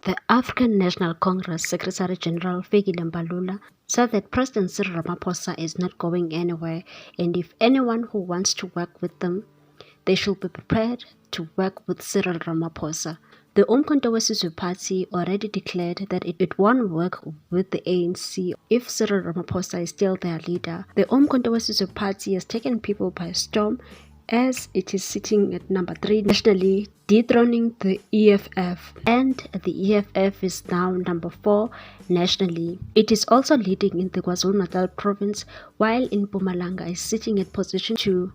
The African National Congress Secretary General Fikile Mbalula said that President Cyril Ramaphosa is not going anywhere, and if anyone who wants to work with them, they should be prepared to work with Cyril Ramaphosa. The Umkhonto weSizwe Party already declared that it won't work with the ANC if Cyril Ramaphosa is still their leader. The Umkhonto weSizwe Party has taken people by storm as it is sitting at number 3 nationally, dethroning the EFF, and the EFF is now number 4 nationally. It is also leading in the KwaZulu-Natal province, while in Mpumalanga is sitting at position 2.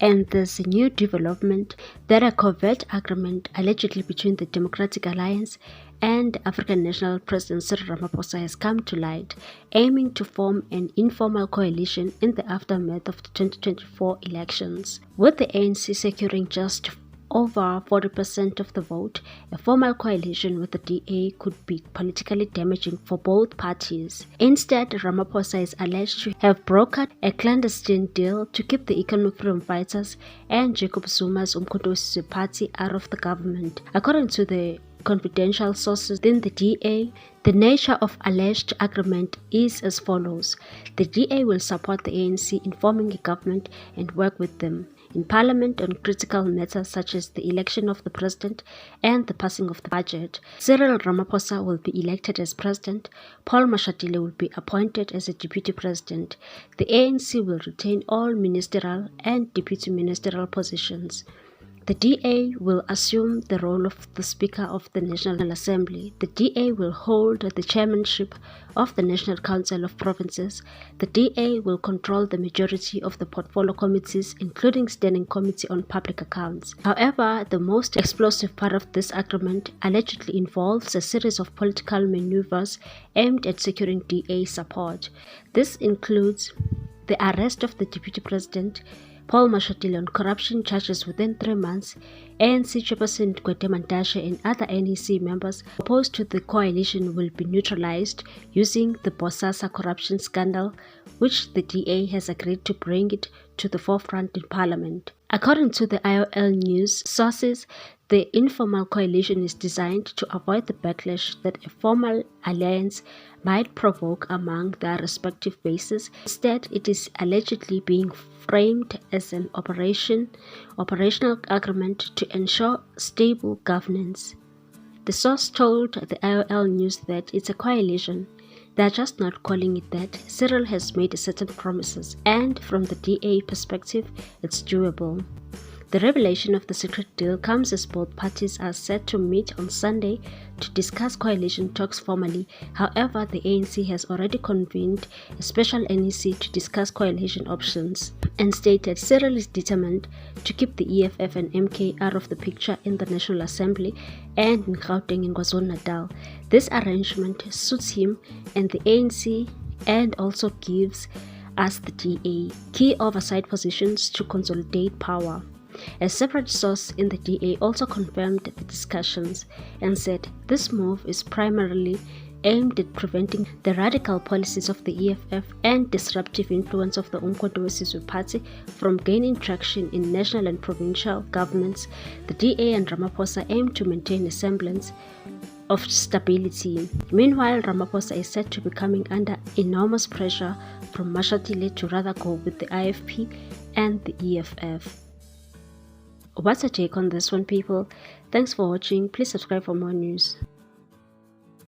And there's a new development that a covert agreement allegedly between the Democratic Alliance and African National President Cyril Ramaphosa has come to light, aiming to form an informal coalition in the aftermath of the 2024 elections. With the ANC securing just over 40% of the vote, a formal coalition with the DA could be politically damaging for both parties. Instead, Ramaphosa is alleged to have brokered a clandestine deal to keep the economic freedom fighters and Jacob Zuma's Umkhonto weSizwe Party out of the government. According to the confidential sources within the DA, the nature of alleged agreement is as follows. The DA will support the ANC in forming a government and work with them in parliament on critical matters such as the election of the president and the passing of the budget. Cyril Ramaphosa will be elected as president. Paul Mashatile will be appointed as a deputy president. The ANC will retain all ministerial and deputy ministerial positions. The DA will assume the role of the Speaker of the National Assembly. The DA will hold the chairmanship of the National Council of Provinces. The DA will control the majority of the portfolio committees, including Standing Committee on Public Accounts. However, the most explosive part of this agreement allegedly involves a series of political maneuvers aimed at securing DA support. This includes the arrest of the Deputy President Paul Mashatile on corruption charges within 3 months, ANC Chairperson Gwede Mantashe and other NEC members opposed to the coalition will be neutralized using the Bosasa corruption scandal, which the DA has agreed to bring it to the forefront in Parliament. According to the IOL News sources, the informal coalition is designed to avoid the backlash that a formal alliance might provoke among their respective bases. Instead, it is allegedly being framed as an operational agreement to ensure stable governance. The source told the IOL News that it's a coalition. They're just not calling it that. Cyril has made certain promises, and from the DA perspective, it's doable. The revelation of the secret deal comes as both parties are set to meet on Sunday to discuss coalition talks formally. However, the ANC has already convened a special NEC to discuss coalition options and stated Cyril is determined to keep the EFF and MK out of the picture in the National Assembly and in Gauteng and KwaZulu-Natal. This arrangement suits him and the ANC and also gives us the DA key oversight positions to consolidate power. A separate source in the DA also confirmed the discussions and said this move is primarily aimed at preventing the radical policies of the EFF and disruptive influence of the Umkhonto weSizwe Party from gaining traction in national and provincial governments. The DA and Ramaphosa aim to maintain a semblance of stability. Meanwhile, Ramaphosa is said to be coming under enormous pressure from Mashatile to rather go with the IFP and the EFF. What's your take on this one, people? Thanks for watching. Please subscribe for more news.